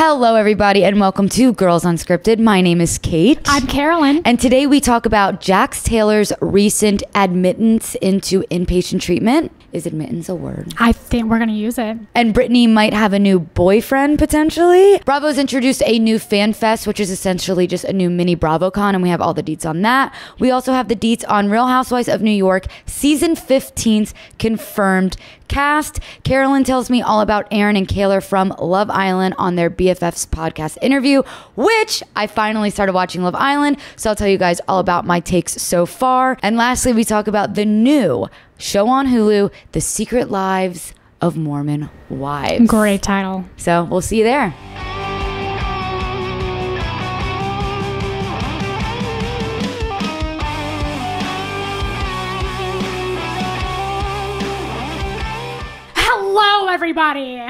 Hello, everybody, and welcome to Girls Unscripted. My name is Kate. I'm Carolyn. And today we talk about Jax Taylor's recent admittance into inpatient treatment. Is admittance a word? I think we're going to use it. And Brittany might have a new boyfriend, potentially. Bravo's introduced a new fan fest, which is essentially just a new mini Bravocon, and we have all the deets on that. We also have the deets on Real Housewives of New York, season 15's confirmed cast. Carolyn tells me all about Aaron and Kaylor from Love Island on their BFFs podcast interview, which I finally started watching Love Island, so I'll tell you guys all about my takes so far. And lastly, we talk about the new show on Hulu, The Secret Lives of Mormon Wives. Great title. So we'll see you there. Hello, everybody.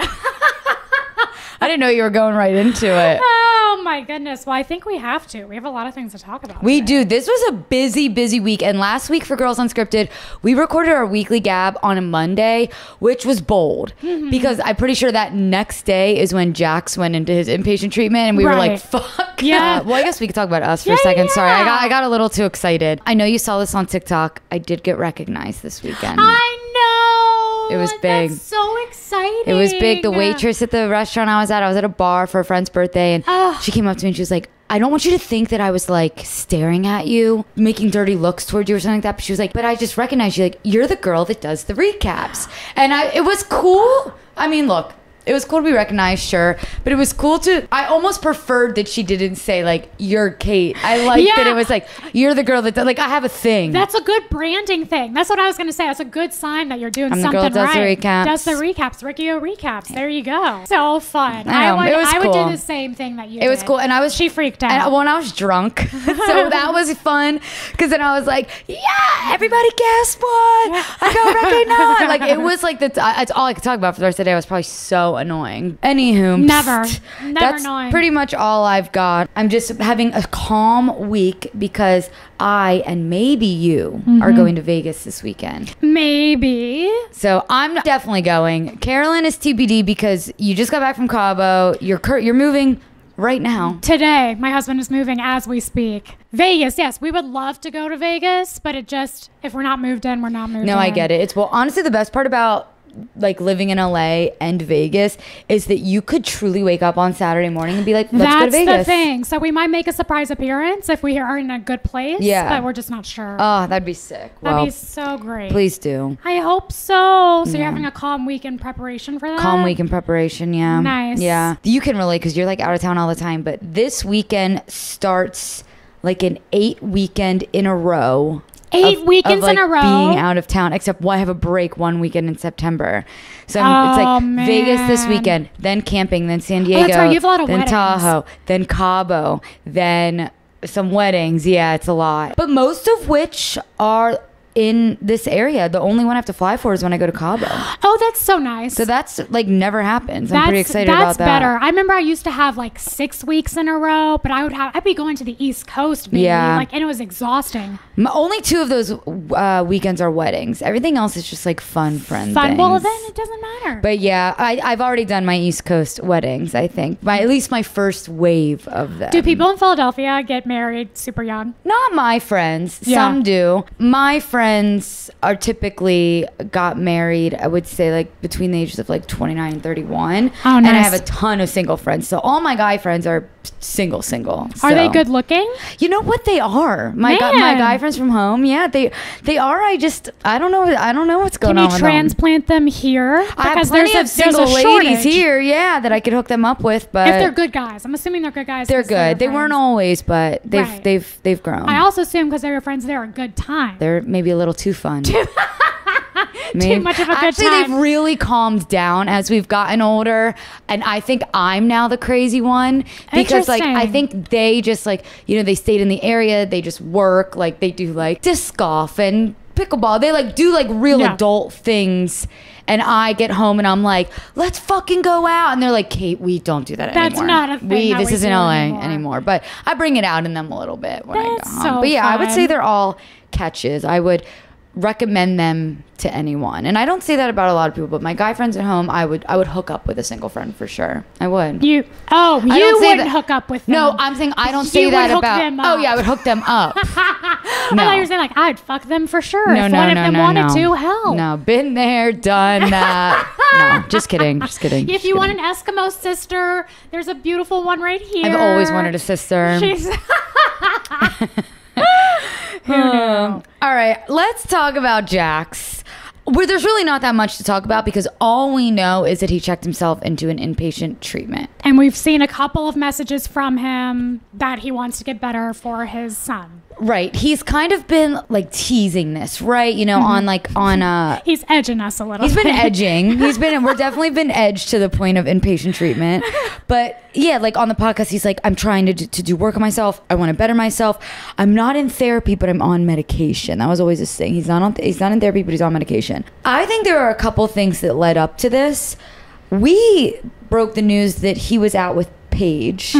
I didn't know you were going right into it. Oh, my goodness. Well, I think we have to. We have a lot of things to talk about. We do. This was a busy week. And last week for Girls Unscripted, we recorded our weekly gab on a Monday, which was bold. Mm-hmm. Because I'm pretty sure that next day is when Jax went into his inpatient treatment. And we were like, fuck. Yeah. Well, I guess we could talk about us for a second. Yeah. Sorry, I got a little too excited. I know you saw this on TikTok. I did get recognized this weekend. I know. It was big. That's so exciting. It was big. The waitress at the restaurant I was at a bar for a friend's birthday, and she came up to me and she was like, I don't want you to think that I was like staring at you, making dirty looks toward you or something like that. But she was like, but I just recognized you. Like, you're the girl that does the recaps. And it was cool. I mean, look. It was cool to be recognized, sure. But it was cool I almost preferred that she didn't say, like, you're Kate. I liked that it was like, you're the girl that does, like, I have a thing. That's a good branding thing. That's what I was going to say. That's a good sign that you're doing something right. I'm the girl that does the recaps. Does the recaps. Riccio recaps. There you go. So fun. I would do the same thing that you did. It was cool. And she freaked out. When I was drunk. So that was fun. Because then I was like, yeah, everybody guess what? I got recognized. Like, it was like, it's all I could talk about for the rest of the day. I was probably so annoying. Anywho, never that's annoying. Pretty much all I've got. I'm just having a calm week because I and maybe you are going to Vegas this weekend. Maybe. So I'm definitely going. Carolyn is TBD because you just got back from Cabo. You're moving right now. Today, my husband is moving as we speak. Vegas, yes, we would love to go to Vegas, but if we're not moved in, we're not moved in. No, I get it. Honestly, the best part about like living in LA and Vegas is that you could truly wake up on Saturday morning and be like, let's go to Vegas. That's the thing. So we might make a surprise appearance if we are in a good place. Yeah. But we're just not sure. Oh, that'd be sick. That'd be so great. Please do. I hope so. So you're having a calm week in preparation for that? Calm week in prepreparation, yeah. Nice. Yeah. You can relate because you're like out of town all the time. But this weekend starts like an 8 weekend in a row. 8 weekends in a row being out of town, except I have a break one weekend in September, so it's like man. Vegas this weekend, then camping, then San Diego, that's right. You have a lot of then weddings. Tahoe, then Cabo, then some weddings. Yeah, it's a lot, but most of which are in this area. The only one I have to fly for is when I go to Cabo. Oh, that's so nice. So that's like never happens. I'm pretty excited about that. That's better. I remember I used to have like 6 weeks in a row, but I'd be going to the East Coast, maybe. Yeah. And it was exhausting. Only 2 of those weekends are weddings. Everything else is just like fun things. Well, then it doesn't matter. But yeah, I've already done my East Coast weddings, I think. At least my first wave of them. Do people in Philadelphia get married super young? Not my friends. Yeah. Some do. My friends are typically got married, I would say, like between the ages of like 29 and 31. Oh, nice. And I have a ton of single friends. So all my guy friends are single. Are they good looking? You know what, they are. My guy friends from home, yeah, they are. I don't know what's going on with them. Can you transplant them here? Because I have plenty of single ladies here, yeah, that I could hook them up with. But if they're good guys, I'm assuming they're good guys. They're good. They weren't always, but they've grown. I also assume because they're your friends, they're a good time. They're maybe a little too fun. Too much of a good time. They've really calmed down as we've gotten older, and I think I'm now the crazy one because like I think they just like, you know, they stayed in the area, they just work, like they do like disc golf and pickleball, they like do like real adult things, and I get home and I'm like, let's fucking go out, and they're like, Kate, we don't do that anymore. That's not a thing. This isn't LA anymore. But I bring it out in them a little bit when I go home. So but yeah, fun. I would say they're all catches. I would recommend them to anyone. And I don't say that about a lot of people, but my guy friends at home, I would hook up with a single friend for sure. I would. You wouldn't hook up with them. No, I'm saying I don't say that about. Oh yeah, I would hook them up. No. I thought you were saying like I'd fuck them for sure. If one of them wanted to, hell. No, been there, done that. No, just kidding. If you want an Eskimo sister, there's a beautiful one right here. I've always wanted a sister. She's Who knew? All right, let's talk about Jax. Where there's really not that much to talk about because all we know is that he checked himself into an inpatient treatment. And we've seen a couple of messages from him that he wants to get better for his son. Right. He's kind of been like teasing this, right? You know, on he's edging us a little. He's been edging. We're definitely been edged to the point of inpatient treatment. But yeah, like on the podcast, he's like, I'm trying to do work on myself. I want to better myself. I'm not in therapy, but I'm on medication. That was always his thing. He's not in therapy, but he's on medication. I think there are a couple things that led up to this. We broke the news that he was out with Paige.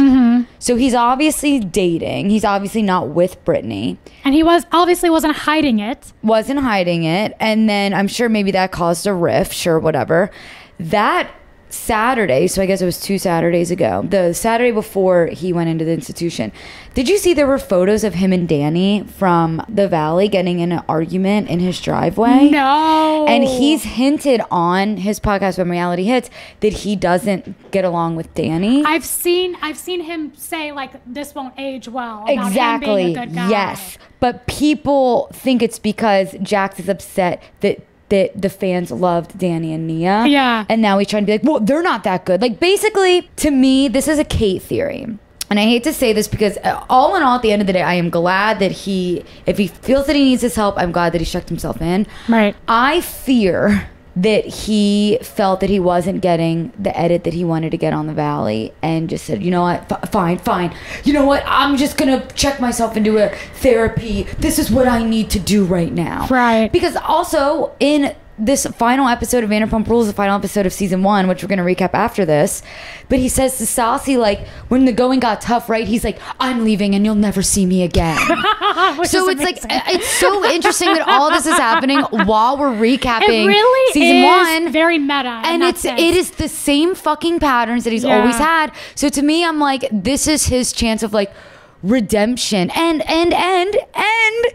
So he's obviously dating. He's obviously not with Brittany. And he wasn't hiding it. Wasn't hiding it. And then I'm sure maybe that caused a rift. Sure, whatever. That Saturday, so I guess it was 2 Saturdays ago, the Saturday before he went into the institution, did you see there were photos of him and Danny from the Valley getting in an argument in his driveway? No. And he's hinted on his podcast when Reality Hits that he doesn't get along with Danny. I've seen him say like this won't age well about exactly. him being a good guy. Yes. But people think it's because Jax is upset that the fans loved Danny and Nia. Yeah. And now he's trying to be like, well, they're not that good. Like, basically, to me, this is a Kate theory. And I hate to say this because all in all, at the end of the day, I am glad that if he feels that he needs his help, I'm glad that he checked himself in. Right. I fear that he felt that he wasn't getting the edit that he wanted to get on the Valley and just said, you know what, fine. You know what, I'm just going to check myself into a therapy. This is what I need to do right now. Right. Because also in this final episode of Vanderpump Rules, the final episode of season 1, which we're going to recap after this, but he says to Stassi, like, when the going got tough, right, he's like, I'm leaving and you'll never see me again. So it's like, it's so interesting that all this is happening while we're recapping season 1. Very meta. And it is the same fucking patterns that he's always had. So to me, I'm like, this is his chance of like redemption. And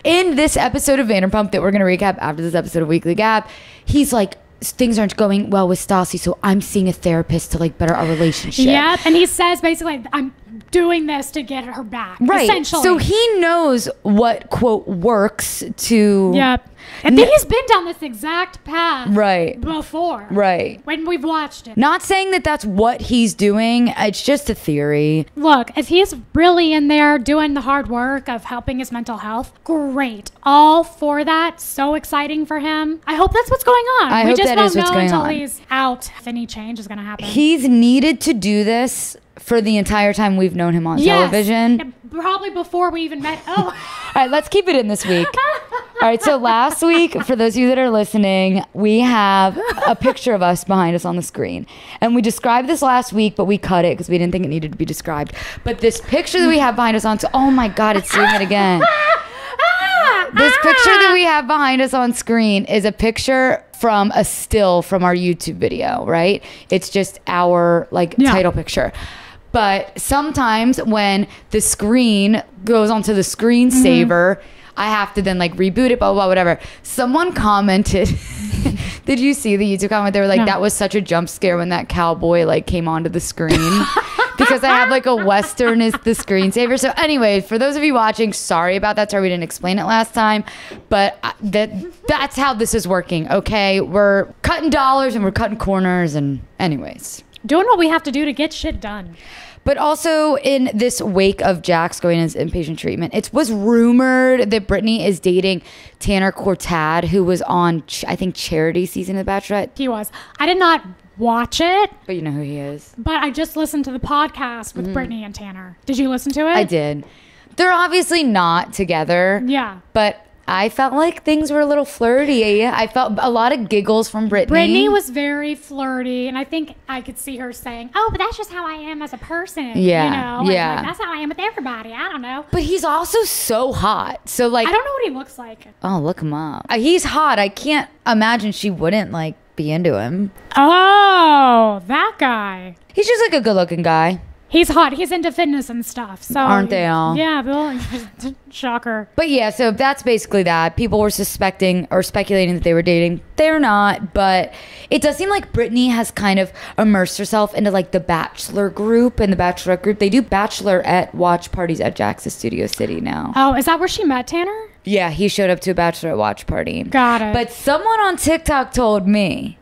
in this episode of Vanderpump that we're going to recap after this episode of Weekly Gab, he's like, things aren't going well with Stassi, so I'm seeing a therapist to like better our relationship. Yep. And he says basically, I'm doing this to get her back. Right. Essentially. So he knows what, quote, works to... Yep. And then he's been down this exact path before. Right. When we've watched it. Not saying that that's what he's doing. It's just a theory. Look, if he's really in there doing the hard work of helping his mental health, great. All for that. So exciting for him. I hope that's what's going on. We just won't know until he's out if any change is going to happen. He's needed to do this for the entire time we've known him on television. Probably before we even met. Oh. All right, let's keep it in this week. All right, so last week, for those of you that are listening, we have a picture of us behind us on the screen. And we described this last week, but we cut it because we didn't think it needed to be described. But this picture that we have behind us on... Oh my God, it's doing it again. This picture that we have behind us on screen is a picture from a still from our YouTube video, right? It's just our title picture. But sometimes when the screen goes onto the screensaver, I have to then reboot it, blah, blah, blah, whatever. Someone commented, did you see the YouTube comment? They were like, no. That was such a jump scare when that cowboy came onto the screen. Because I have a Western is the screensaver. So anyway, for those of you watching, sorry about that. Sorry we didn't explain it last time. But that's how this is working, okay? We're cutting dollars and we're cutting corners and anyways. Doing what we have to do to get shit done. But also in this wake of Jax going into inpatient treatment, it was rumored that Brittany is dating Tanner Cortad, who was on, I think, Charity season of The Bachelorette. He was. I did not watch it. But you know who he is. But I just listened to the podcast with Brittany and Tanner. Did you listen to it? I did. They're obviously not together. Yeah. But I felt like things were a little flirty. I felt a lot of giggles from Brittany. Brittany was very flirty, and I think I could see her saying, "Oh, but that's just how I am as a person." Yeah, you know? yeah. Like, that's how I am with everybody. I don't know. But he's also so hot. So like, I don't know what he looks like. Oh, look him up. He's hot. I can't imagine she wouldn't like be into him. Oh, that guy. He's just like a good-looking guy. He's hot. He's into fitness and stuff. So aren't they all? Yeah, Bill. Shocker. But yeah, so that's basically that. People were suspecting or speculating that they were dating. They're not, but it does seem like Brittany has kind of immersed herself into like the Bachelor group and the Bachelorette group. They do Bachelorette watch parties at Jax's Studio City now. Oh, is that where she met Tanner? Yeah, he showed up to a Bachelorette watch party. Got it. But someone on TikTok told me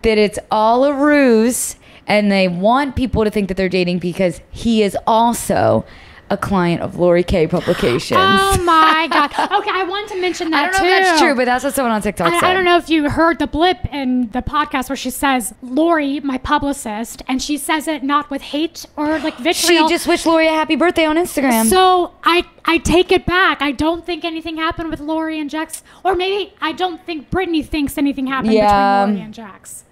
that it's all a ruse and they want people to think that they're dating because he is also a client of Lori K Publications. Oh my God. Okay, I want to mention that too. I don't know if that's true, but that's what someone on TikTok said. I don't know if you heard the blip in the podcast where she says, Lori, my publicist, and she says it not with hate or like vitriol. She just wished Lori a happy birthday on Instagram. So I take it back. I don't think anything happened with Lori and Jax. Or maybe I don't think Brittany thinks anything happened between Lori and Jax.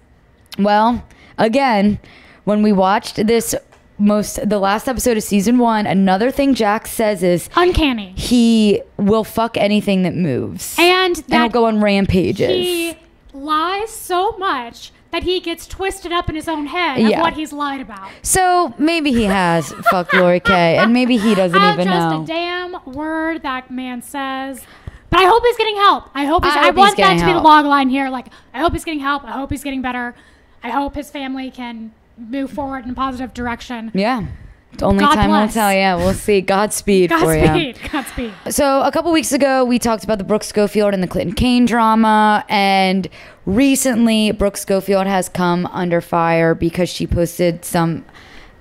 Well, again, when we watched the last episode of season 1, another thing Jax says is uncanny. He will fuck anything that moves. And he'll go on rampages. He lies so much that he gets twisted up in his own head of what he's lied about. So maybe he has fucked Lori K, and maybe he doesn't even know. Just a damn word that man says. But I hope he's getting help. I want that to be the log line here. Like, I hope he's getting help. I hope he's getting better. I hope his family can move forward in a positive direction. Yeah. Only time will tell. Yeah, we'll see. Godspeed for you. Godspeed. So a couple weeks ago, we talked about the Brooke Schofield and the Clinton Kane drama. And recently, Brooke Schofield has come under fire because she posted some,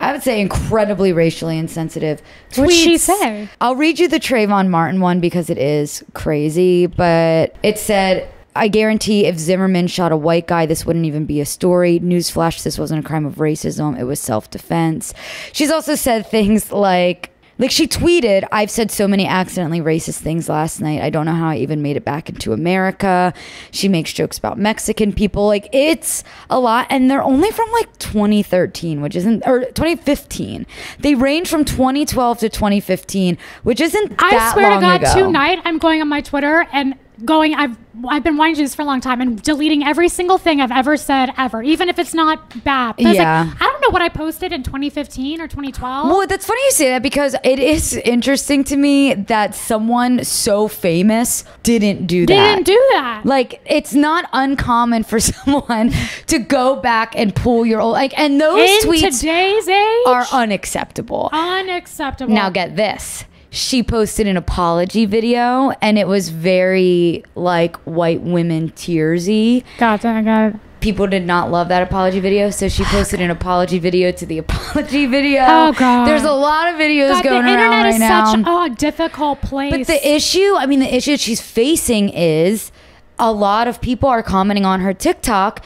I would say, incredibly racially insensitive tweets. What'd she say? I'll read you the Trayvon Martin one because it is crazy. But it said, I guarantee if Zimmerman shot a white guy, this wouldn't even be a story. Newsflash, this wasn't a crime of racism. It was self-defense. She's also said things like she tweeted, I've said so many accidentally racist things last night. I don't know how I even made it back into America. She makes jokes about Mexican people. Like, it's a lot. And they're only from 2013, or 2015. They range from 2012 to 2015, which isn't that long ago. I swear to God, tonight I'm going on my Twitter and I've been wanting to do this for a long time and deleting every single thing I've ever said ever, even if it's not bad. But I don't know what I posted in 2015 or 2012. Well, that's funny you say that because it is interesting to me that someone so famous didn't do that. Like, it's not uncommon for someone to go back and pull your old, and those tweets today's age are unacceptable. Unacceptable. Now get this. She posted an apology video and it was very white women tearsy. Got it. People did not love that apology video, so she posted an apology video to the apology video. Oh God! There's a lot of videos going around right now. The internet is such a difficult place. But the issue she's facing is a lot of people are commenting on her TikTok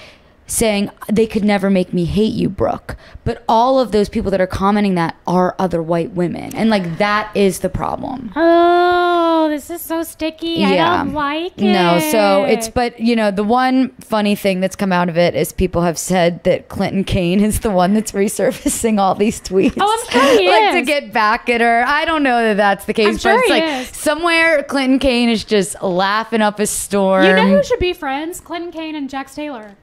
saying they could never make me hate you, Brooke. But all of those people that are commenting that are other white women. And that is the problem. Oh, this is so sticky. Yeah. I don't like it. No, so but the one funny thing that's come out of it is people have said that Clinton Kane is the one that's resurfacing all these tweets. Oh, I'm sure he is. To get back at her. I don't know that that's the case. I'm sure but it's somewhere Clinton Kane is just laughing up a storm. You know who should be friends? Clinton Kane and Jax Taylor.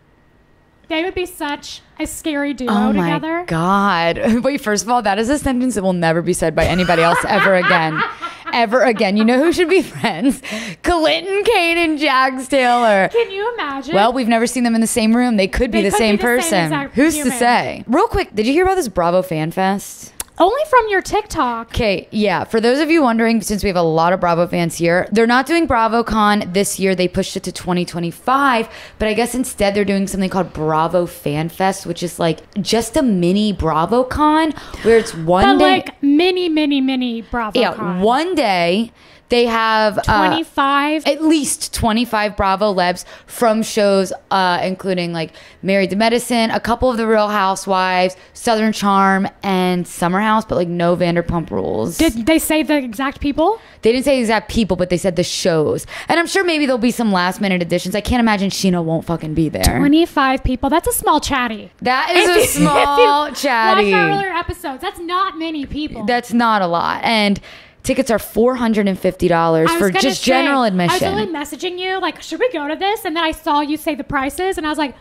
They would be such a scary duo together. Oh my God. Wait, first of all, that is a sentence that will never be said by anybody else ever again. Ever again. You know who should be friends? Clinton Kane and Jax Taylor. Can you imagine? Well, we've never seen them in the same room. They could be the same person. Who's to say? Real quick, did you hear about this Bravo Fan Fest? Only from your TikTok. Okay, yeah. For those of you wondering, since we have a lot of Bravo fans here, they're not doing Bravocon this year. They pushed it to 2025. But I guess instead they're doing something called Bravo Fan Fest, which is just a mini Bravocon where it's one day. Mini Bravocon. Yeah, one day They have 25, at least 25 Bravo Lebs from shows, including like Married to Medicine, a couple of the Real Housewives, Southern Charm, and Summer House, but like no Vanderpump Rules. Did they say the exact people? They didn't say exact people, but they said the shows. And I'm sure maybe there'll be some last minute additions. I can't imagine Sheena won't fucking be there. 25 people. That's a small chatty. That is a small chatty. Watch our earlier episodes. That's not many people. That's not a lot. And tickets are $450 for just general admission. I was really messaging you, like, should we go to this? And then I saw you say the prices, and I was like,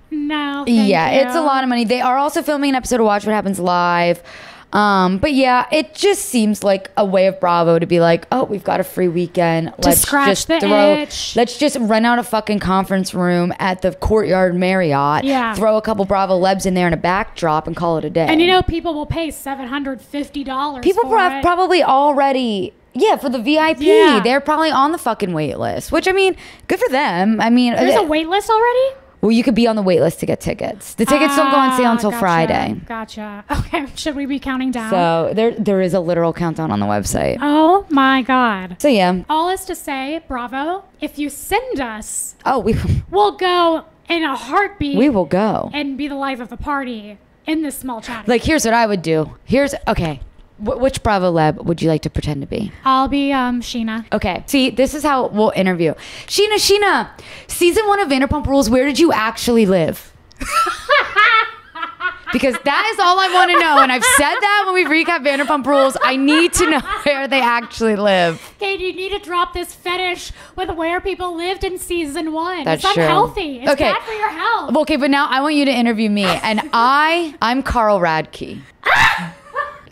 no, thank you. It's a lot of money. They are also filming an episode of Watch What Happens Live. But yeah, it just seems like a way of Bravo to be like, oh, we've got a free weekend. Let's just rent out a fucking conference room at the Courtyard Marriott. Yeah. Throw a couple Bravo Lebs in there and a backdrop and call it a day. And you know, people will pay $750. People probably already. Yeah, for the VIP. Yeah. They're probably on the fucking wait list, which I mean, good for them. I mean, there's a wait list already? Well, you could be on the wait list to get tickets. The tickets don't go on sale until Friday. Gotcha. Okay, should we be counting down? So there is a literal countdown on the website. Oh my God. So yeah. All is to say, Bravo, if you send us, we'll go in a heartbeat. We will go. And be the life of the party in this small chat. Like, here's what I would do. Okay. Which Bravo Leb would you like to pretend to be? I'll be Sheena. Okay. See, this is how we'll interview. Sheena, season 1 of Vanderpump Rules, where did you actually live? Because that is all I want to know. And I've said that when we recap Vanderpump Rules. I need to know where they actually live. Kate, you need to drop this fetish with where people lived in season 1. That's it's true. Unhealthy. It's bad for your health. Okay, but now I want you to interview me. And I'm Carl Radke.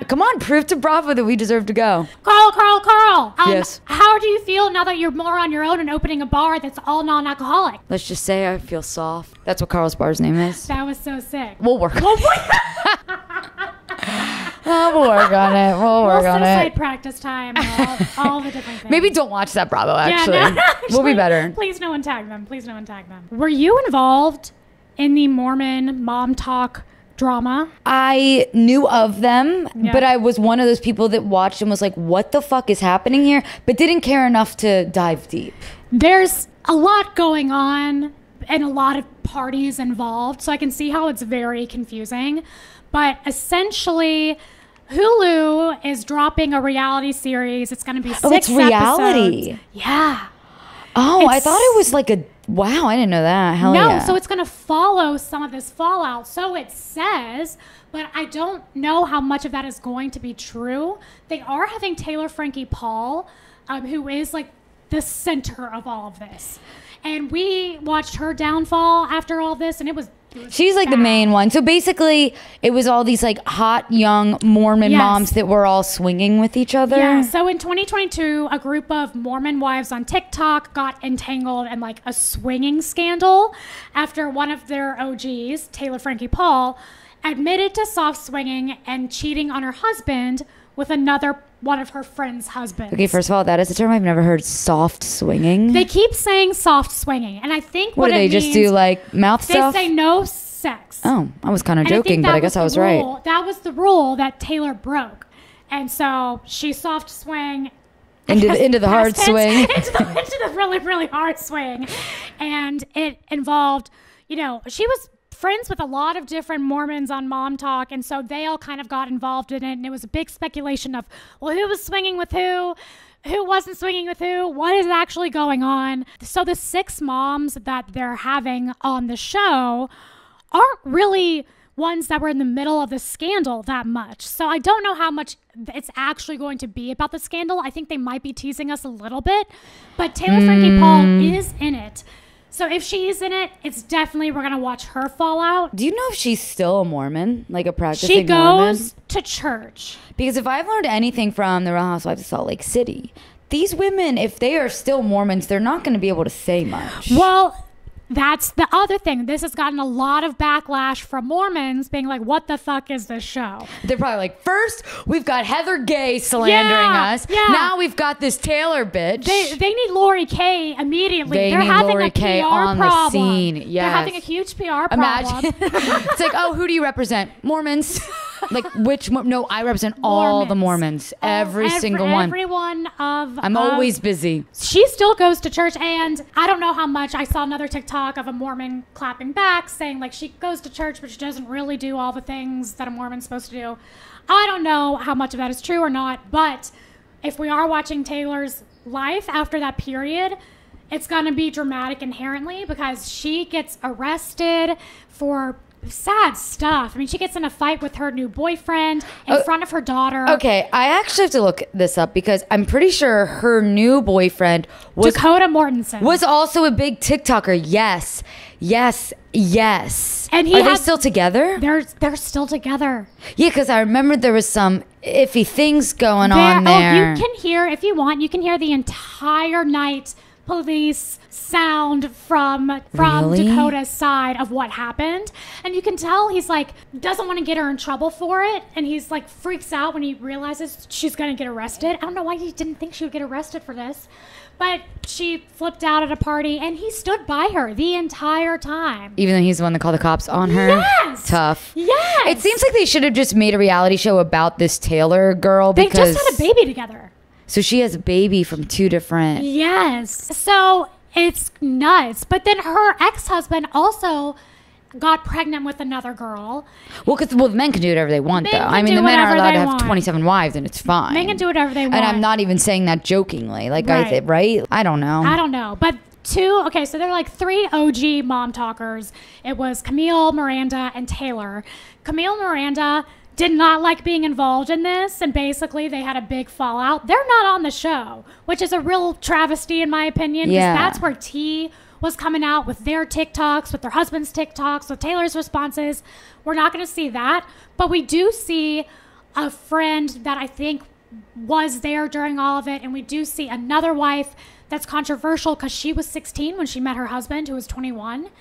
Come on, prove to Bravo that we deserve to go. Carl. Yes. How do you feel now that you're more on your own and opening a bar that's all non-alcoholic? Let's just say I feel soft. That's what Carl's bar's name is. That was so sick. We'll work on it. We'll work on it. We'll set practice time. All the different things. Maybe don't watch that Bravo, actually. Yeah, no, actually. We'll be better. Please no one tag them. Were you involved in the Mormon mom talk drama? I knew of them, but I was one of those people that watched and was like, what the fuck is happening here? But didn't care enough to dive deep. There's a lot going on and a lot of parties involved, so I can see how it's very confusing. But essentially, Hulu is dropping a reality series. It's going to be 6 it's reality. Episodes. Yeah. Oh, I thought it was like a... Wow, I didn't know that. Hell yeah. No, so it's going to follow some of this fallout. So it says, but I don't know how much of that is going to be true. They are having Taylor Frankie Paul, who is like the center of all of this. And we watched her downfall after all this, and it was she's like the main one. So basically, it was all these like hot young Mormon moms that were all swinging with each other. Yeah. So in 2022, a group of Mormon wives on TikTok got entangled in like a swinging scandal after one of their OGs, Taylor Frankie Paul, admitted to soft swinging and cheating on her husband with another one of her friends' husbands. Okay, first of all, that is a term I've never heard. Soft swinging. They keep saying soft swinging, and I think what do they just do, like mouth stuff? They say no sex. Oh, I was kind of joking, but I guess I was right. That was the rule that Taylor broke, and so she soft swing into the hard swing, into the really really hard swing, and it involved, she was friends with a lot of different Mormons on Mom Talk, and so they all kind of got involved in it, and it was a big speculation of, well, who was swinging with who wasn't swinging with who, what is actually going on. So the 6 moms that they're having on the show aren't really ones that were in the middle of the scandal that much. So I don't know how much it's actually going to be about the scandal. I think they might be teasing us a little bit, but Taylor Frankie Paul is in it. So if she's in it, it's definitely, we're going to watch her fall out. Do you know if she's still a Mormon? Like a practicing Mormon? She goes to church. Because if I've learned anything from the Real Housewives of Salt Lake City, these women, if they are still Mormons, they're not going to be able to say much. Well, that's the other thing. This has gotten a lot of backlash from Mormons being like, what the fuck is this show? They're probably like, first, we've got Heather Gay slandering us. Yeah. Now we've got this Taylor bitch. They need Lori Kay immediately. They're need having Lori Kay on the scene. Yes. They're having a huge PR problem. Imagine. It's like, oh, who do you represent? Mormons. Like which? No, I represent all the Mormons. Every single one. Everyone of. I'm always busy. She still goes to church, and I don't know how much. I saw another TikTok of a Mormon clapping back, saying like she goes to church, but she doesn't really do all the things that a Mormon's supposed to do. I don't know how much of that is true or not, but if we are watching Taylor's life after that period, it's going to be dramatic inherently because she gets arrested for sad stuff. I mean, she gets in a fight with her new boyfriend in front of her daughter. Okay, I actually have to look this up because I'm pretty sure her new boyfriend was Dakota Mortensen. Was also a big TikToker. Yes. And are they still together? They're still together. Yeah, because I remember there was some iffy things going on there. Oh, you can hear, if you want, you can hear the entire night police sound from Dakota's side of what happened, and you can tell he's like doesn't want to get her in trouble for it, and he's like freaks out when he realizes she's gonna get arrested. I don't know why he didn't think she would get arrested for this, but she flipped out at a party and he stood by her the entire time, even though he's the one that called the cops on her. Yes, tough. Yes, it seems like they should have just made a reality show about this Taylor girl because they just had a baby together. So she has a baby from two different... Yes. So it's nuts. But then her ex-husband also got pregnant with another girl. Well, because the men can do whatever they want, though. I mean, the men are allowed to have 27 wives, and it's fine. Men can do whatever they want. And I'm not even saying that jokingly. Like, right. Right? I don't know. But so there are like 3 OG mom talkers. It was Camille, Miranda, and Taylor. Camille and Miranda did not like being involved in this, and basically they had a big fallout. They're not on the show, which is a real travesty in my opinion, because that's where T was coming out with their TikToks, with their husband's TikToks, with Taylor's responses. We're not going to see that, but we do see a friend that I think was there during all of it, and we do see another wife that's controversial because she was 16 when she met her husband, who was 21,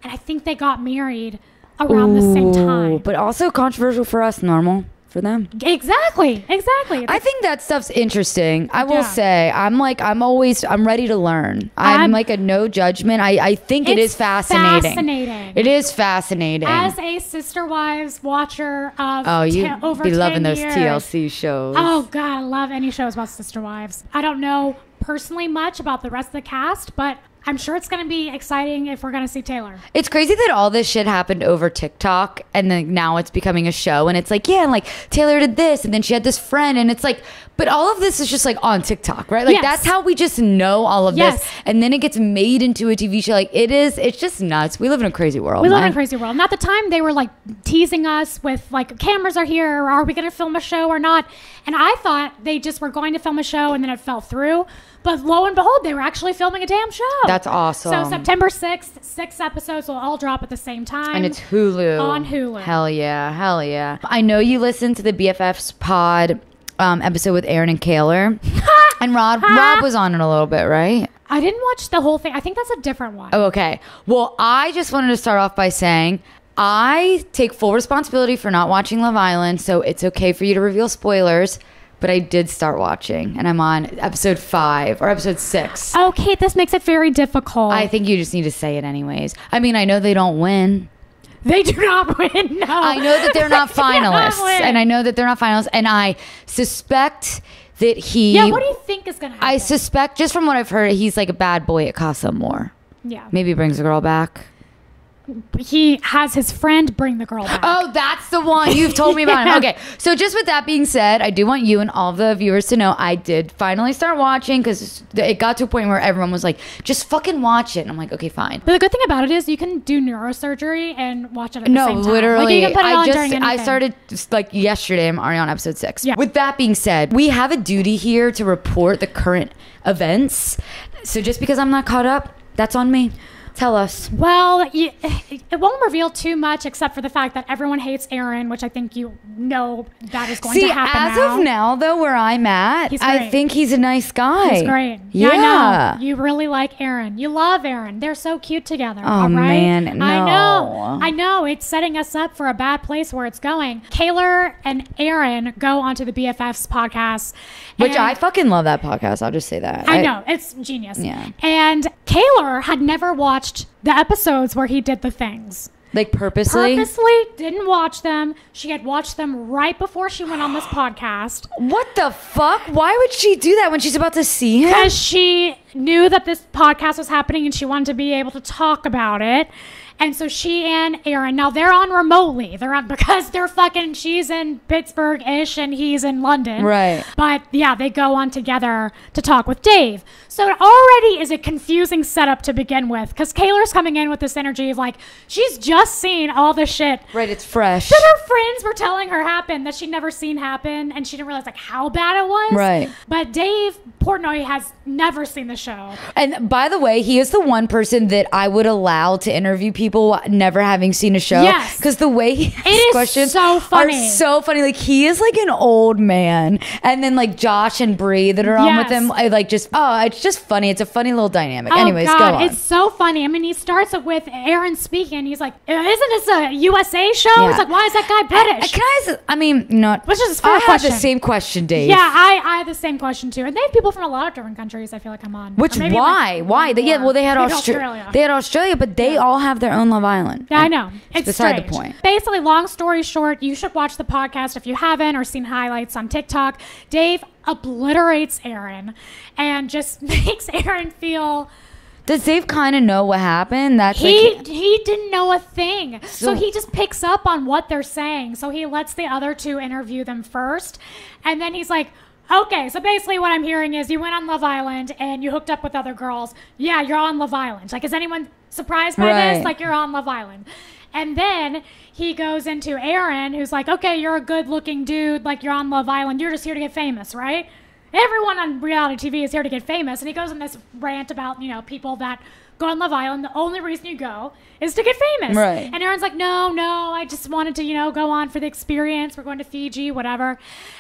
and I think they got married around the same time. But also controversial for us, normal for them. Exactly. I think that stuff's interesting. I will say, I'm ready to learn. I'm like a no judgment. I think it is fascinating. It is fascinating. As a Sister Wives watcher of over 10 be loving those years. TLC shows. Oh God, I love any shows about Sister Wives. I don't know personally much about the rest of the cast, but I'm sure it's going to be exciting if we're going to see Taylor. It's crazy that all this shit happened over TikTok, and then now it's becoming a show, and it's like, yeah, and like Taylor did this, and then she had this friend, and it's like, but all of this is just like on TikTok, right? Like that's how we just know all of this, and then it gets made into a TV show. Like it's just nuts. We live in a crazy world. We live in a crazy world. And at the time, they were like teasing us with like, cameras are here, or are we going to film a show or not? And I thought they just were going to film a show, and then it fell through. But lo and behold, they were actually filming a damn show. That's awesome. So September 6th, 6 episodes will all drop at the same time. And it's Hulu. On Hulu. Hell yeah. I know you listened to the BFFs pod episode with Aaron and Kaylor. And Rob was on it a little bit, right? I didn't watch the whole thing. I think that's a different one. Oh, okay. Well, I just wanted to start off by saying I take full responsibility for not watching Love Island, so it's okay for you to reveal spoilers. But I did start watching, and I'm on episode 5 or episode 6. Okay, this makes it very difficult. I think you just need to say it anyways. I mean, I know they don't win. They do not win, no. I know that they're not finalists. And I suspect that he... Yeah, what do you think is going to happen? I suspect, just from what I've heard, he's like a bad boy at Casa Amor. Yeah. Maybe brings the girl back. He has his friend bring the girl back. Oh, that's the one. You've told me about him. Okay, so just with that being said, I do want you and all the viewers to know I did finally start watching, because it got to a point where everyone was like, just fucking watch it. And I'm like, okay, fine. But the good thing about it is you can do neurosurgery and watch it at the same time. No, literally. Like, you can put it on during anything. I started just like yesterday. I'm already on episode 6. Yeah. With that being said, we have a duty here to report the current events. So just because I'm not caught up, that's on me. Tell us. Well, it won't reveal too much, except for the fact that everyone hates Aaron, which I think you know that is going to happen now. As of now, though, where I'm at, I think he's a nice guy. He's great. Yeah. I know. You really like Aaron. You love Aaron. They're so cute together. Oh, all right? man, no. I know. It's setting us up for a bad place where it's going. Kaylor and Aaron go onto the BFFs podcast. Which I fucking love that podcast. I'll just say that. I know. It's genius. Yeah. And Kaylor had never watched the episodes where he did the things. Like purposely? Purposely didn't watch them. She had watched them right before she went on this podcast. What the fuck? Why would she do that when she's about to see him? Because she knew that this podcast was happening and she wanted to be able to talk about it. And so she and Aaron, now they're on remotely. They're on because they're fucking, she's in Pittsburgh-ish and he's in London. Right. But yeah, they go on together to talk with Dave. So it already is a confusing setup to begin with because Kaylor's coming in with this energy of like, she's just seen all this shit. Right, it's fresh. That her friends were telling her happened that she'd never seen happen and she didn't realize like how bad it was. Right. But Dave Portnoy has never seen the show. And by the way, he is the one person that I would allow to interview people never having seen a show. Yes. Because the way he asks questions so funny. are so funny. Like he is like an old man. And then like Josh and Bree that are on with him, I like just, it's just funny. It's a funny little dynamic. Anyways, God, go on. It's so funny. I mean, he starts with Aaron speaking. He's like, isn't this a USA show? Yeah. It's like, why is that guy British? Which is a fair question. I have the same question, Dave. Yeah, I have the same question too. And they have people from a lot of different countries I feel like I'm on. Which, why? Why? They had Australia. They had Australia, but they all have their own Love Island. Yeah, I know. It's beside strange. the point. Basically, long story short, you should watch the podcast if you haven't or seen highlights on TikTok. Dave obliterates Aaron and just makes Aaron feel... Does Dave kind of know what happened? He didn't know a thing. So he just picks up on what they're saying. So he lets the other two interview them first. And then he's like, okay, so basically what I'm hearing is you went on Love Island and you hooked up with other girls. Yeah, you're on Love Island. Like, is anyone surprised by this? Like, you're on Love Island. And then he goes into Aaron, who's like, okay, you're a good-looking dude. Like, you're on Love Island. You're just here to get famous, right? Everyone on reality TV is here to get famous. And he goes on this rant about, people that go on Love Island. The only reason you go is to get famous. Right. And Aaron's like, no, I just wanted to, go on for the experience. We're going to Fiji, whatever.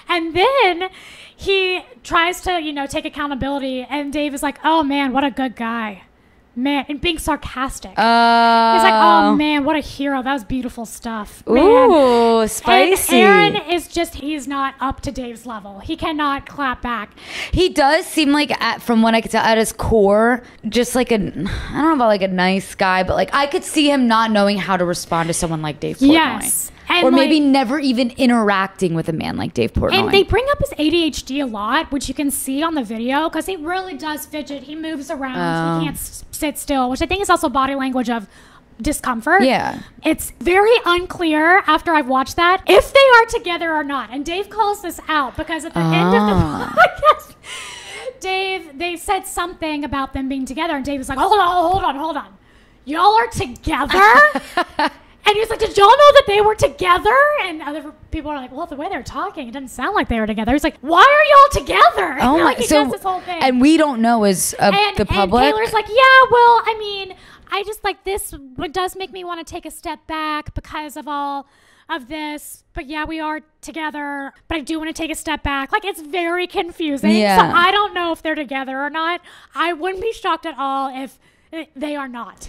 And then he tries to, take accountability. And Dave is like, oh, man, what a good guy. Man, and being sarcastic. He's like, oh, man, what a hero. That was beautiful stuff. Man. Ooh, spicy. And Aaron is just, he's not up to Dave's level. He cannot clap back. He does seem like, from what I could tell, at his core, just like I don't know about like a nice guy, but like I could see him not knowing how to respond to someone like Dave Portnoy. Yes. And or maybe never even interacting with a man like Dave Portnoy. And they bring up his ADHD a lot, which you can see on the video, because he really does fidget. He moves around. He can't sit still, which I think is also body language of discomfort. Yeah. It's very unclear after I've watched that if they are together or not. And Dave calls this out because at the end of the podcast, they said something about them being together, and Dave was like, hold on. Y'all are together? And he was like, did y'all know that they were together? And other people are like, well, the way they're talking, it doesn't sound like they were together. He's like, why are y'all together? Oh my! Like he does this whole thing. And we don't know as the public. And Kaylor's like, yeah, well, I mean, I just like this does make me want to take a step back because of all of this. But yeah, we are together, but I do want to take a step back. Like, it's very confusing. Yeah. So I don't know if they're together or not. I wouldn't be shocked at all if they are not.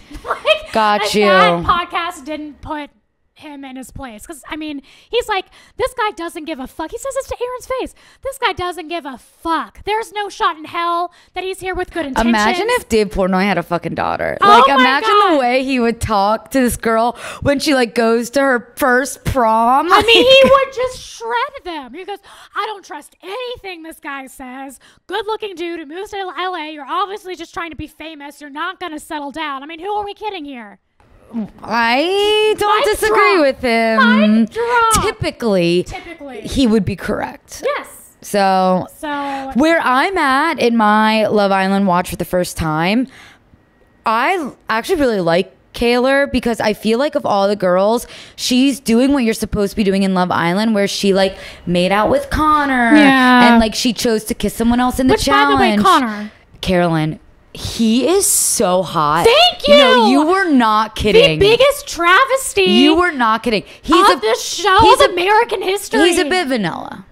Got you. That podcast didn't put him in his place. Because, I mean, he's like, this guy doesn't give a fuck. He says this to Aaron's face. This guy doesn't give a fuck. There's no shot in hell that he's here with good intentions. Imagine if Dave Portnoy had a fucking daughter. Oh like, my imagine God. the way he would talk to this girl when she, like, goes to her first prom. I mean, he would just shred them. He goes, I don't trust anything this guy says. Good-looking dude who moves to LA. You're obviously just trying to be famous. You're not going to settle down. I mean, who are we kidding here? I don't disagree with him. Typically, he would be correct. Yes. So where I'm at in my Love Island watch for the first time, I actually really like Kaylor because I feel like of all the girls, she's doing what you're supposed to be doing in Love Island, where she like made out with Connor and like she chose to kiss someone else in the challenge. By the way, Connor, Carolyn, he is so hot. Thank you. No, you were not kidding. The biggest travesty. You were not kidding. He's of the show of American history. He's a bit vanilla.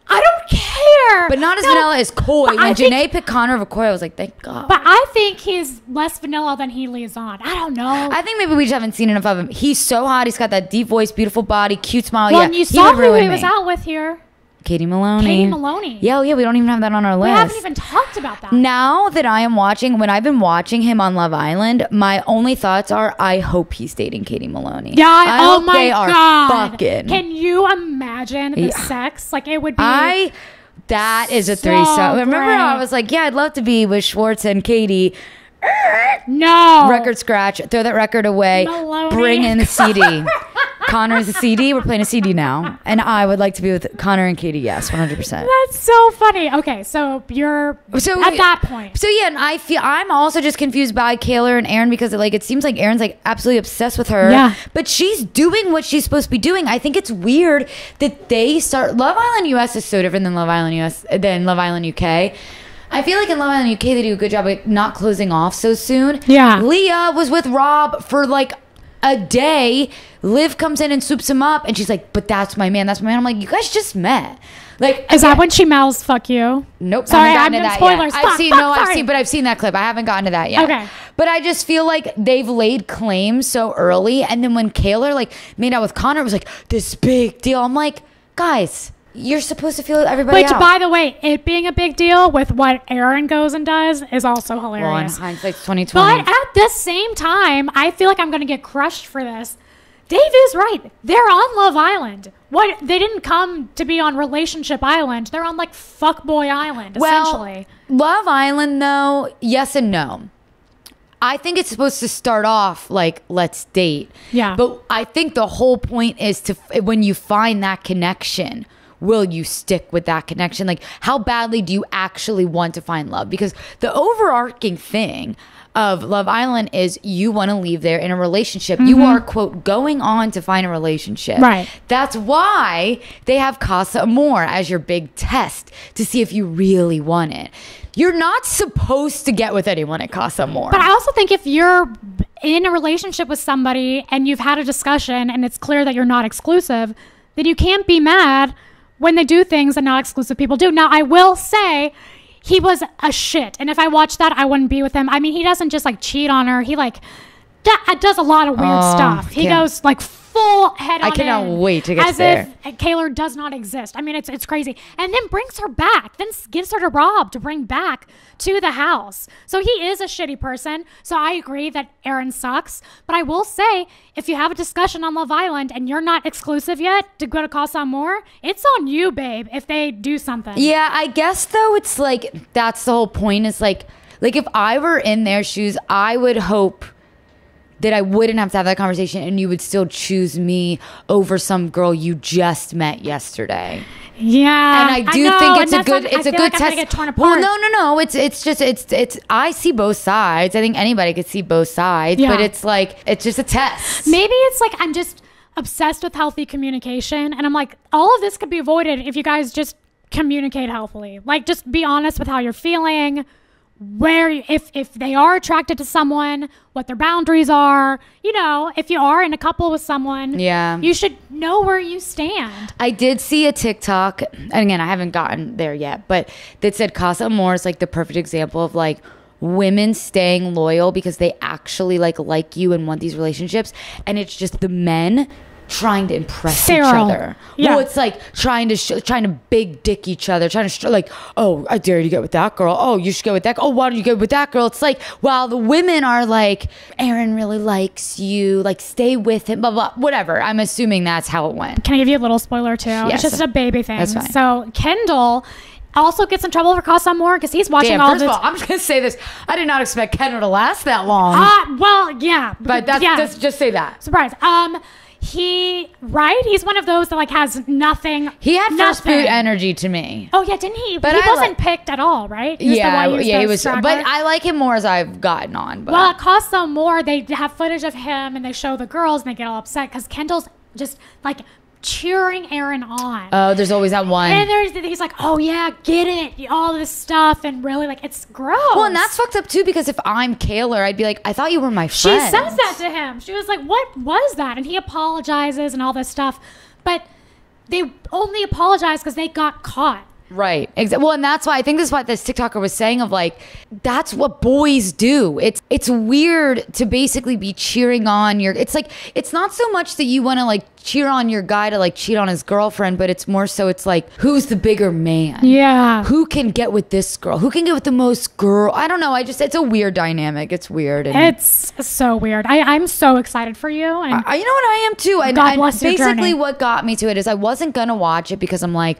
I don't care. But not as vanilla as Coy. When Janae picked Connor over Coy, I was like, thank God. But I think he's less vanilla than he leads on. I don't know. I think maybe we just haven't seen enough of him. He's so hot. He's got that deep voice, beautiful body, cute smile. Well, and you saw who he was out with here. Katie Maloney. Katie Maloney. Yeah, we don't even have that on our list. We haven't even talked about that. Now that when I've been watching him on Love Island, my only thoughts are, I hope he's dating Katie Maloney. Yeah, I hope my they are God. fucking. Can you imagine the sex? Like, it would be... That is a so threesome. Remember great. how I was like, yeah, I'd love to be with Schwartz and Katie. No. Record scratch. Throw that record away. Maloney. Bring in the CD. Connor's a CD. We're playing a CD now. And I would like to be with Connor and Katie. Yes, 100%. That's so funny. Okay, so you're at that point. So yeah, and I'm also just confused by Kaylor and Aaron because it seems like Aaron's absolutely obsessed with her. Yeah. But she's doing what she's supposed to be doing. I think it's weird that they start. Love Island US is so different than Love Island UK. I feel like in Love Island UK they do a good job of not closing off so soon. Yeah. Leah was with Rob for a day. Liv comes in and swoops him up and she's like, but that's my man. I'm like, you guys just met. Is that when she mouths "fuck you"? Nope. Sorry, I haven't gotten to that spoilers. Yet. I've seen that clip. I haven't gotten to that yet. Okay. But I just feel like they've laid claim so early, and then when Kaylor made out with Connor, it was this big deal. I'm like, guys, you're supposed to feel everybody out. Which, by the way, it being a big deal with what Aaron goes and does is also hilarious. Well, in hindsight, 2020. But at the same time, I feel like I'm going to get crushed for this. Dave is right. They're on Love Island. They didn't come to be on Relationship Island. They're on Fuckboy Island, essentially. Love Island, though, yes and no. I think it's supposed to start off let's date. Yeah. But I think the whole point is when you find that connection, will you stick with that connection? How badly do you actually want to find love? Because the overarching thing of Love Island is you want to leave there in a relationship. Mm-hmm. You are, quote, going on to find a relationship. Right. That's why they have Casa Amor as your big test to see if you really want it. You're not supposed to get with anyone at Casa Amor. But I also think if you're in a relationship with somebody and you've had a discussion and it's clear that you're not exclusive, then you can't be mad when they do things that not exclusive people do. Now, I will say he was a shit. And if I watched that, I wouldn't be with him. I mean, he doesn't just cheat on her. He does a lot of weird stuff. He goes full head on I cannot wait to get as there. If Kaylor does not exist. I mean, it's crazy. And then brings her back. Then gives her to Rob to bring back to the house. So he is a shitty person. So I agree that Aaron sucks. But I will say, if you have a discussion on Love Island and you're not exclusive yet to go to Casa Amor, it's on you, babe, if they do something. Yeah, I guess, though, it's that's the whole point. Is if I were in their shoes, I would hope that I wouldn't have to have that conversation and you would still choose me over some girl you just met yesterday. Yeah. And I do think it's a good test. Get torn apart. Well, no. It's I see both sides. I think anybody could see both sides, but it's just a test. Maybe it's I'm just obsessed with healthy communication and I'm all of this could be avoided if you guys just communicate healthily. Just be honest with how you're feeling. If they are attracted to someone, what their boundaries are, if you are in a couple with someone, you should know where you stand. I did see a TikTok, and again, I haven't gotten there yet, but that said Casa Amor is the perfect example of women staying loyal because they actually like you and want these relationships, and it's just the men trying to impress each other. Yeah. Well, it's trying to big dick each other, trying to oh, I dare you to get with that girl. Oh, you should go with that. Oh, why don't you go with that girl? It's while the women are Aaron really likes you, stay with him, blah, blah, whatever. I'm assuming that's how it went. Can I give you a little spoiler too? Yes. It's just a baby thing. That's fine. So Kendall also gets in trouble for Casa Amor because he's watching all first of all, I'm just going to say this. I did not expect Kendall to last that long. Well, yeah. But that's just say that. Surprise. He's one of those that has nothing. He had first boot energy to me. Oh yeah, didn't he? But he wasn't picked at all, right? He was. But I like him more as I've gotten on. But. Well, at Casa Amor, they have footage of him and they show the girls and they get all upset because Kendall's just cheering Aaron on. Oh, there's always that one. And he's oh yeah, get it, all this stuff, and really it's gross. Well, and that's fucked up too because if I'm Kaylor, I'd be I thought you were my friend. She says that to him. She was what was that? And he apologizes and all this stuff, but they only apologize because they got caught. Right. Well, and that's why I think this is what this TikToker was saying of like, that's what boys do. It's weird to basically be cheering on it's like, it's not so much that you want to like cheer on your guy to like cheat on his girlfriend, but it's more so it's like, who's the bigger man? Yeah. Who can get with this girl? Who can get with the most girl? I don't know. It's a weird dynamic. It's weird. And it's so weird. I'm so excited for you. And you know what? I am too. God bless your journey. Basically what got me to it is I wasn't going to watch it because I'm like,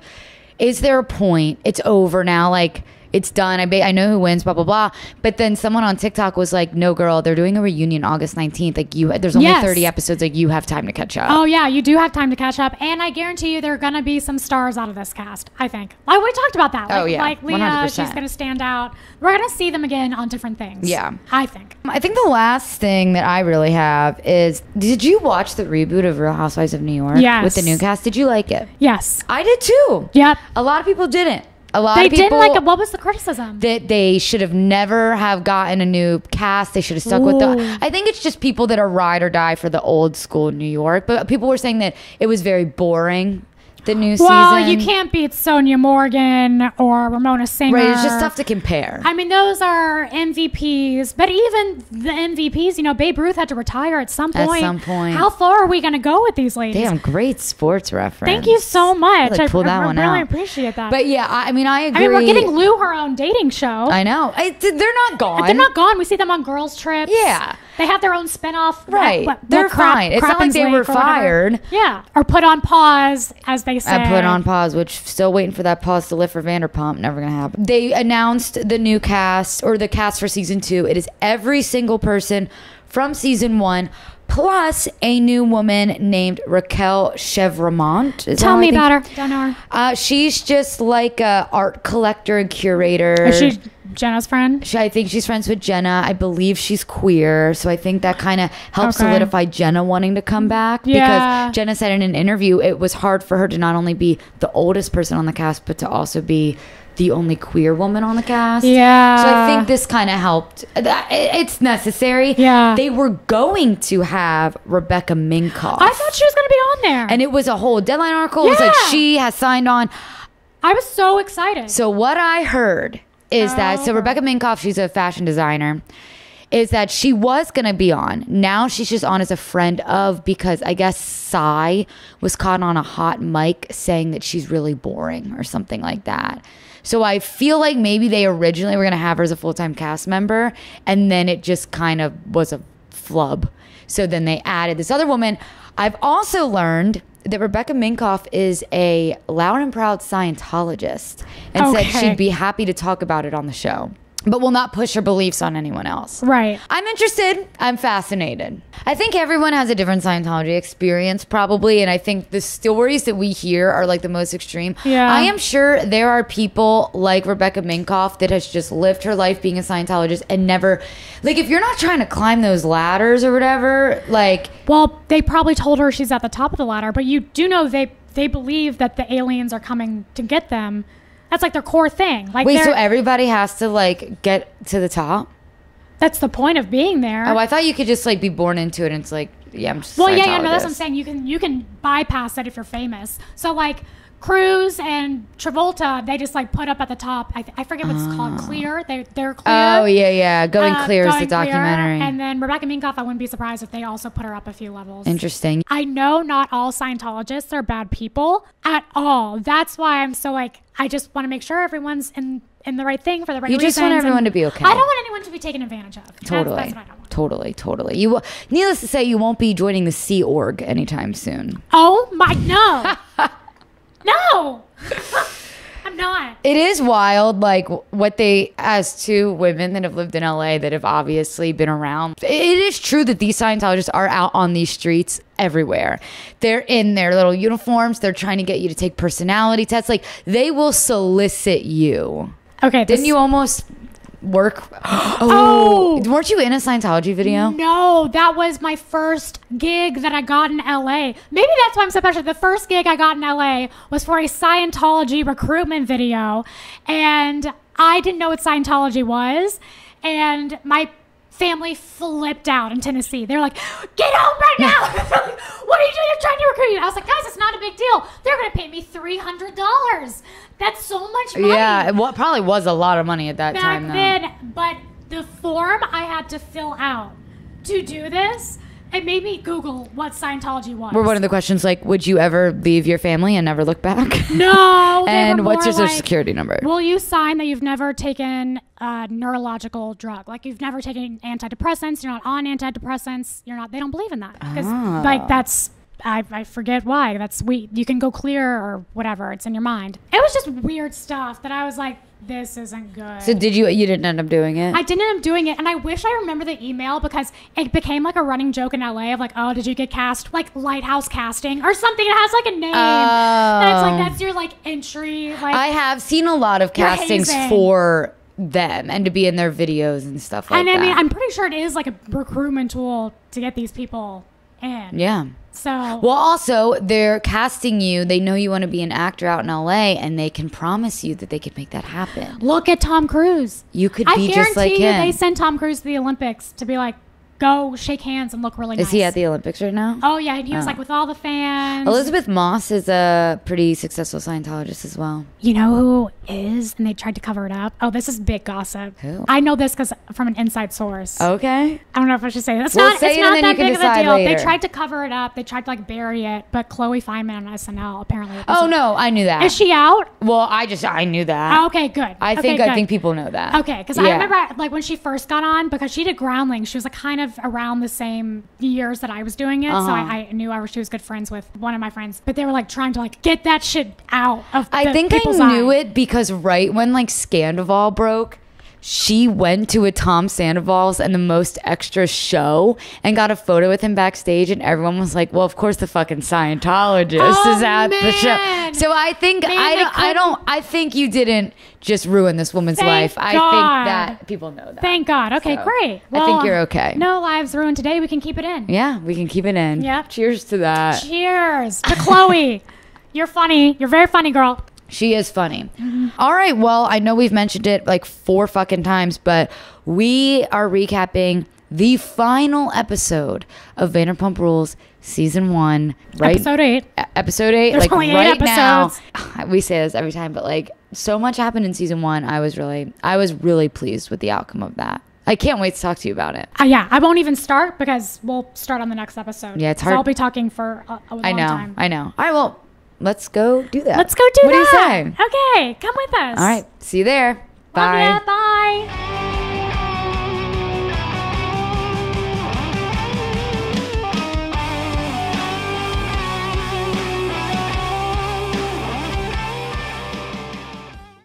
is there a point? It's over now. Like, it's done. I know who wins, blah, blah, blah. But then someone on TikTok was like, no, girl, they're doing a reunion August 19th. Like, there's only 30 episodes. Like, you have time to catch up. Oh, yeah, you do have time to catch up. And I guarantee you there are going to be some stars out of this cast, I think. Like, we talked about that. Like, like Leah, 100%. she's going to stand out. We're going to see them again on different things. Yeah. I think. I think the last thing that I really have is, did you watch the reboot of Real Housewives of New York? Yes. With the new cast? Did you like it? Yes. I did too. Yep. A lot of people didn't. They didn't like it. What was the criticism? That they should have never have gotten a new cast. They should have stuck with I think it's just people that are ride or die for the old school New York. But people were saying that it was very boring. The new season. Well, you can't beat Sonia Morgan or Ramona Singer. Right, it's just tough to compare. I mean, those are MVPs. But even the MVPs, you know, Babe Ruth had to retire at some point. How far are we going to go with these ladies? Damn, great sports reference. Thank you so much. I really appreciate that. But yeah, I mean, I agree. I mean, we're getting Lou her own dating show. I know. They're not gone. They're not gone. We see them on girls' trips. Yeah. They have their own spinoff. Right. They're fine. It's not like they were fired. Yeah. Or put on pause, as they say. I put on pause, which still waiting for that pause to lift for Vanderpump. Never going to happen. They announced the new cast, or the cast for season 2. It is every single person from season 1, plus a new woman named Raquel Chevremont. Tell me about her. Don't know her. She's just like a art collector and curator. Is she Jenna's friend? I think she's friends with Jenna. I believe she's queer. So I think that kind of helps solidify Jenna wanting to come back. Yeah. Because Jenna said in an interview, it was hard for her to not only be the oldest person on the cast, but to also be the only queer woman on the cast. Yeah. So I think this kind of helped. It's necessary. Yeah. They were going to have Rebecca Minkoff. I thought she was going to be on there. And it was a whole Deadline article. It was like, she has signed on. I was so excited. So what I heard is that Rebecca Minkoff, she's a fashion designer, is that she was going to be on. Now she's just on as a friend of, because I guess Psy was caught on a hot mic saying that she's really boring or something like that. So I feel like maybe they originally were going to have her as a full-time cast member, and then it just kind of was a flub. So then they added this other woman. I've also learned that Rebecca Minkoff is a loud and proud Scientologist, and said she'd be happy to talk about it on the show, but will not push her beliefs on anyone else. Right. I'm interested. I'm fascinated. I think everyone has a different Scientology experience probably, and I think the stories that we hear are like the most extreme. Yeah. I am sure there are people like Rebecca Minkoff that has just lived her life being a Scientologist and never, like, if you're not trying to climb those ladders or whatever, like... Well, they probably told her she's at the top of the ladder, but you do know they believe that the aliens are coming to get them. That's like their core thing. Like, wait, so everybody has to like get to the top? That's the point of being there. Oh, I thought you could just like be born into it and it's like, yeah, I'm just no, that's what I'm saying. You can bypass that if you're famous. So like Cruz and Travolta, they just like put up at the top. I forget what it's called. Clear. They're clear. Oh yeah. Going Clear is the documentary. And then Rebecca Minkoff, I wouldn't be surprised if they also put her up a few levels. Interesting. I know not all Scientologists are bad people at all. That's why I'm so like, I just want to make sure everyone's in the right thing for the right reasons. You just want everyone to be okay. I don't want anyone to be taken advantage of. Totally. That's what I don't want. Totally. You, needless to say, you won't be joining the Sea Org anytime soon. Oh my, no. No. I'm not. It is wild, like what they, as two women that have lived in LA that have obviously been around. It is true that these Scientologists are out on these streets everywhere. They're in their little uniforms. They're trying to get you to take personality tests. Like, they will solicit you. Okay. Didn't you almost work? Oh, weren't you in a Scientology video? No, that was my first gig that I got in LA. Maybe that's why I'm so passionate. The first gig I got in LA was for a Scientology recruitment video, and I didn't know what Scientology was. And my family flipped out in Tennessee. They're like, get home right now. What are you doing? They're trying to recruit you. I was like, guys, it's not a big deal. They're going to pay me $300. That's so much money. Yeah, it probably was a lot of money at that time, though. Back then, but the form I had to fill out to do this, it made me Google what Scientology was. Were one of the questions like, would you ever leave your family and never look back? No. And what's your social security number? Will you sign that you've never taken a neurological drug? Like you've never taken antidepressants, you're not on antidepressants, they don't believe in that. Because like that's, I forget why. You can go clear or whatever. It's in your mind. It was just weird stuff that I was like, this isn't good. So you didn't end up doing it? I didn't end up doing it, and I wish I remember the email because it became like a running joke in LA of like, oh, did you get cast like Lighthouse Casting or something? It has like a name. And it's like that's your like entry. Like I have seen a lot of castings for them and to be in their videos and stuff like that. And I mean, I'm pretty sure it is like a recruitment tool to get these people in. Yeah. So well, also they're casting you. They know you want to be an actor out in LA, and they can promise you that they could make that happen. Look at Tom Cruise. You could be just like him. I guarantee you, they sent Tom Cruise to the Olympics to be like, go shake hands and look really nice. Is he at the Olympics right now? Oh yeah, and he was like with all the fans. Elizabeth Moss is a pretty successful Scientologist as well. You know who is? And they tried to cover it up. Oh, this is big gossip. Who? I know this because from an inside source. Okay. I don't know if I should say that. It's well, not, say it's it not and then that you can big of a decide deal. later. They tried to cover it up. They tried to like bury it. But Chloe Fineman on SNL apparently. Oh no, I knew that. Is she out? Well, I knew that. Oh, okay, good. I think people know that. Okay, because I remember like when she first got on, because she did Groundlings, she was like kind of around the same years that I was doing it, so I knew she was good friends with one of my friends, but they were like trying to like get that shit out of I think I knew it because right when like Scandival broke, she went to a Tom Sandoval's and the Most Extra show and got a photo with him backstage, and everyone was like, well, of course the fucking Scientologist is at the show. So I think I think you didn't just ruin this woman's life. I think that people know that. Thank God. Okay, so great. Well, I think you're okay. No lives ruined today. We can keep it in. Yeah, we can keep it in. Yep. Cheers to that. Cheers to Chloe. You're funny. You're very funny, girl. She is funny. Mm-hmm. All right. Well, I know we've mentioned it like 4 fucking times, but we are recapping the final episode of Vanderpump Rules season 1. Right? Episode 8. Episode 8. There's like only 8 right episodes. Now. We say this every time, but like so much happened in season 1. I was really pleased with the outcome of that. I can't wait to talk to you about it. Yeah, I won't even start because we'll start on the next episode. Yeah, it's hard. So I'll be talking for a long time. I know. All right, well, let's go do that. Let's go do that. What do you say? Okay, come with us. All right, see you there. Bye. Love ya. Bye.